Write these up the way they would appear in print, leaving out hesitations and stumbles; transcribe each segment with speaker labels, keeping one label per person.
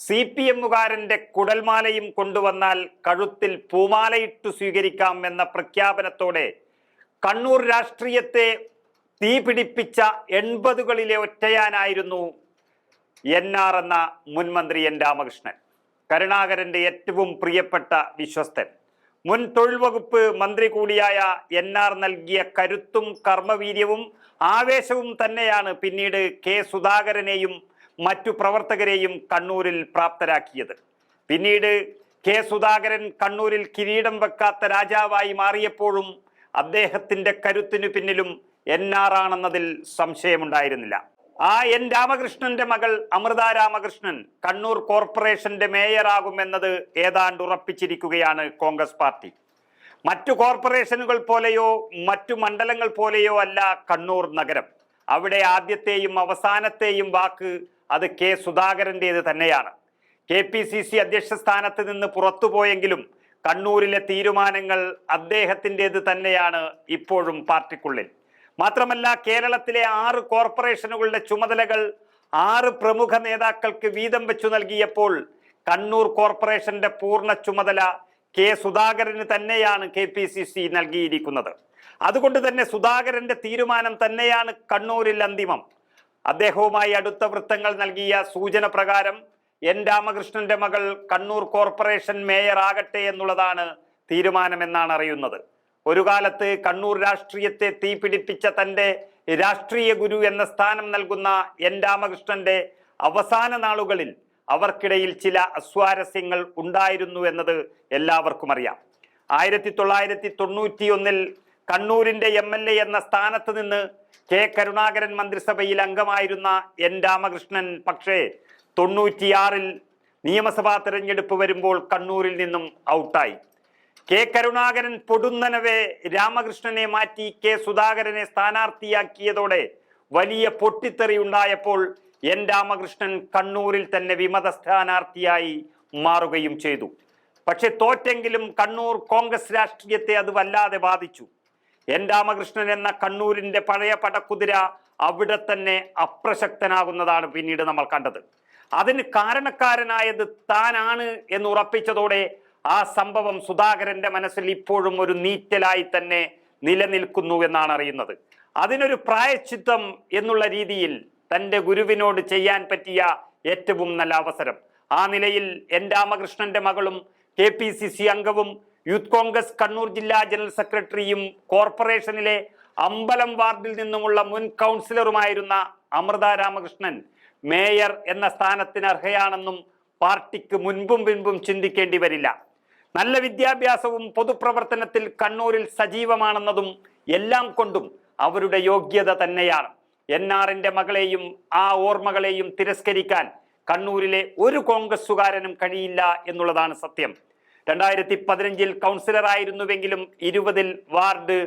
Speaker 1: CPM-കാരന്റെ കുടൽമാലയും കൊണ്ടുവന്നാൽ കഴുത്തിൽ പൂമാലയിട്ടു സ്വീകരിക്കാം എന്ന പ്രഖ്യാപനത്തോടെ കണ്ണൂർ രാഷ്ട്രീയത്തെ തീപിടിപ്പിച്ച 80കളിലെ ഒറ്റയാനായിരുന്നു NR എന്ന മുൻമന്ത്രി N രാമകൃഷ്ണൻ. കരുണാകരന്റെ ഏറ്റവും പ്രിയപ്പെട്ട വിശ്വസ്തൻ. മുൻ തൊഴിൽ വകുപ്പ് മന്ത്രി കൂടിയായ NR നൽകിയ കരുത്തും കർമ്മവീര്യവും ആവേശവും തന്നെയാണ് പിന്നീട് K സുധാകരനെയും മറ്റു പ്രവർത്തകരെയും കണ്ണൂരിൽ പ്രാപ്തരാക്കിയത്. പിന്നീട് K സുധാകരൻ കണ്ണൂരിൽ കിരീടം വെക്കാത്ത രാജാവായി മാറിയപ്പോഴും അദ്ദേഹത്തിന്റെ കരുത്തിനു പിന്നിലും NR ആണെന്നതിൽ സംശയമുണ്ടായിരുന്നില്ല. ആ N രാമകൃഷ്ണന്റെ മകൾ അമൃത രാമകൃഷ്ണൻ കണ്ണൂർ കോർപ്പറേഷന്റെ മേയറാകുമെന്നത് ഏതാണ്ട് ഉറപ്പിച്ചിരിക്കുകയാണ് കോൺഗ്രസ് പാർട്ടി. മറ്റു കോർപ്പറേഷനുകൾ പോലെയോ മറ്റു മണ്ഡലങ്ങൾ പോലെയോ അല്ല കണ്ണൂർ നഗരം. അവിടെ ആദ്യത്തെയും അവസാനത്തെയും വാക്ക് അത് K സുധാകരൻ്റേത് തന്നെയാണ്. KPCC അധ്യക്ഷ സ്ഥാനത്ത് നിന്ന് പുറത്തുപോയെങ്കിലും കണ്ണൂരിലെ തീരുമാനങ്ങൾ അദ്ദേഹത്തിൻ്റേത് തന്നെയാണ് ഇപ്പോഴും പാർട്ടിക്കുള്ളിൽ. മാത്രമല്ല, കേരളത്തിലെ 6 കോർപ്പറേഷനുകളുടെ ചുമതലകൾ 6 പ്രമുഖ നേതാക്കൾക്ക് വീതം വെച്ചു നൽകിയപ്പോൾ കണ്ണൂർ കോർപ്പറേഷന്റെ പൂർണ്ണ ചുമതല K സുധാകരന് തന്നെയാണ് KPCC നൽകിയിരിക്കുന്നത്. അതുകൊണ്ട് തന്നെ സുധാകരന്റെ തീരുമാനം തന്നെയാണ് കണ്ണൂരിൽ അന്തിമം. അദ്ദേഹവുമായി അടുത്ത വൃത്തങ്ങൾ നൽകിയ സൂചന പ്രകാരം N രാമകൃഷ്ണന്റെ മകൾ കണ്ണൂർ കോർപ്പറേഷൻ മേയർ ആകട്ടെ എന്നുള്ളതാണ് തീരുമാനമെന്നാണ് അറിയുന്നത്. ഒരു കാലത്ത് കണ്ണൂർ രാഷ്ട്രീയത്തെ തീപിടിപ്പിച്ച തന്റെ രാഷ്ട്രീയ ഗുരു എന്ന സ്ഥാനം നൽകുന്ന N രാമകൃഷ്ണന്റെ അവസാന നാളുകളിൽ അവർക്കിടയിൽ ചില അസ്വാരസ്യങ്ങൾ ഉണ്ടായിരുന്നു എന്നത് എല്ലാവർക്കും അറിയാം. 1991 കണ്ണൂരിന്റെ MLA എന്ന സ്ഥാനത്ത് നിന്ന് K കരുണാകരൻ മന്ത്രിസഭയിൽ അംഗമായിരുന്ന N രാമകൃഷ്ണൻ പക്ഷേ 96 നിയമസഭാ തെരഞ്ഞെടുപ്പ് വരുമ്പോൾ കണ്ണൂരിൽ നിന്നും ഔട്ടായി. K കരുണാകരൻ പൊടുന്നനവേ രാമകൃഷ്ണനെ മാറ്റി K സുധാകരനെ സ്ഥാനാർത്ഥിയാക്കിയതോടെ വലിയ പൊട്ടിത്തെറി ഉണ്ടായപ്പോൾ N രാമകൃഷ്ണൻ കണ്ണൂരിൽ തന്നെ വിമത സ്ഥാനാർത്ഥിയായി മാറുകയും ചെയ്തു. പക്ഷെ തോറ്റെങ്കിലും കണ്ണൂർ കോൺഗ്രസ് രാഷ്ട്രീയത്തെ അത് വല്ലാതെ ബാധിച്ചു. N രാമകൃഷ്ണൻ എന്ന കണ്ണൂരിന്റെ പഴയ പടക്കുതിര അവിടെ തന്നെ അപ്രസക്തനാകുന്നതാണ് പിന്നീട് നമ്മൾ കണ്ടത്. അതിന് കാരണക്കാരനായത് താനാണ് എന്ന് ഉറപ്പിച്ചതോടെ ആ സംഭവം സുധാകരന്റെ മനസ്സിൽ ഇപ്പോഴും ഒരു നീറ്റലായി തന്നെ നിലനിൽക്കുന്നു എന്നാണ് അറിയുന്നത്. അതിനൊരു പ്രായശ്ചിത്തം എന്നുള്ള രീതിയിൽ തന്റെ ഗുരുവിനോട് ചെയ്യാൻ പറ്റിയ ഏറ്റവും നല്ല അവസരം. ആ നിലയിൽ N രാമകൃഷ്ണന്റെ മകളും KPCC അംഗവും യൂത്ത് കോൺഗ്രസ് കണ്ണൂർ ജില്ലാ ജനറൽ സെക്രട്ടറിയും കോർപ്പറേഷനിലെ അമ്പലം വാർഡിൽ നിന്നുമുള്ള മുൻ കൗൺസിലറുമായിരുന്ന അമൃത രാമകൃഷ്ണൻ മേയർ എന്ന സ്ഥാനത്തിന് അർഹയാണെന്നും പാർട്ടിക്ക് മുൻപും പിൻപും ചിന്തിക്കേണ്ടി വരില്ല. നല്ല വിദ്യാഭ്യാസവും പൊതുപ്രവർത്തനത്തിൽ കണ്ണൂരിൽ സജീവമാണെന്നതും എല്ലാം കൊണ്ടും അവരുടെ യോഗ്യത തന്നെയാണ്. NRന്റെ മകളെയും ആ ഓർമ്മകളെയും തിരസ്കരിക്കാൻ കണ്ണൂരിലെ ഒരു കോൺഗ്രസുകാരനും കഴിയില്ല എന്നുള്ളതാണ് സത്യം. 2015 കൗൺസിലറായിരുന്നുവെങ്കിലും 20 വാർഡ്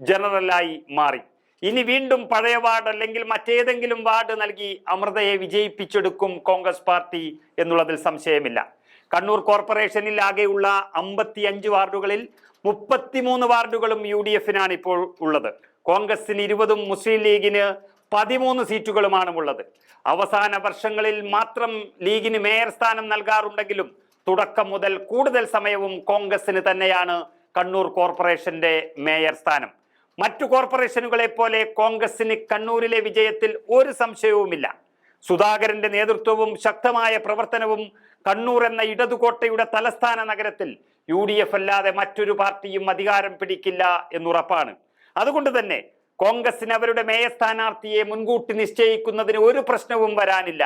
Speaker 1: ജനറലായി മാറി. ഇനി വീണ്ടും പഴയ വാർഡ് അല്ലെങ്കിൽ മറ്റേതെങ്കിലും വാർഡ് നൽകി അമൃതയെ വിജയിപ്പിച്ചെടുക്കും കോൺഗ്രസ് പാർട്ടി എന്നുള്ളതിൽ സംശയമില്ല. കണ്ണൂർ കോർപ്പറേഷനിൽ ആകെയുള്ള 55 വാർഡുകളിൽ 33 വാർഡുകളും UDFനാണ് ഇപ്പോൾ ഉള്ളത്. കോൺഗ്രസിന് 20ഉം മുസ്ലിം ലീഗിന് 13 സീറ്റുകളുമാണ് ഉള്ളത്. അവസാന വർഷങ്ങളിൽ മാത്രം ലീഗിന് മേയർ സ്ഥാനം നൽകാറുണ്ടെങ്കിലും തുടക്കം മുതൽ കൂടുതൽ സമയവും കോൺഗ്രസിന് തന്നെയാണ് കണ്ണൂർ കോർപ്പറേഷന്റെ മേയർ സ്ഥാനം. മറ്റു കോർപ്പറേഷനുകളെ പോലെ കോൺഗ്രസിന് കണ്ണൂരിലെ വിജയത്തിൽ ഒരു സംശയവുമില്ല. സുധാകരന്റെ നേതൃത്വവും ശക്തമായ പ്രവർത്തനവും കണ്ണൂർ എന്ന ഇടതുകോട്ടയുടെ തലസ്ഥാന നഗരത്തിൽ UDF അല്ലാതെ മറ്റൊരു പാർട്ടിയും അധികാരം പിടിക്കില്ല എന്നുറപ്പാണ്. അതുകൊണ്ട് തന്നെ കോൺഗ്രസിന് അവരുടെ മേയർ സ്ഥാനാർത്ഥിയെ മുൻകൂട്ടി നിശ്ചയിക്കുന്നതിന് ഒരു പ്രശ്നവും വരാനില്ല.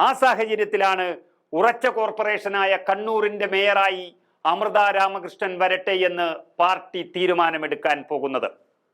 Speaker 1: ആ സാഹചര്യത്തിലാണ് ഉറച്ച കോർപ്പറേഷനായ കണ്ണൂരിന്റെ മേയറായി അമൃത രാമകൃഷ്ണൻ വരട്ടെ എന്ന് പാർട്ടി തീരുമാനമെടുക്കാൻ പോകുന്നത്.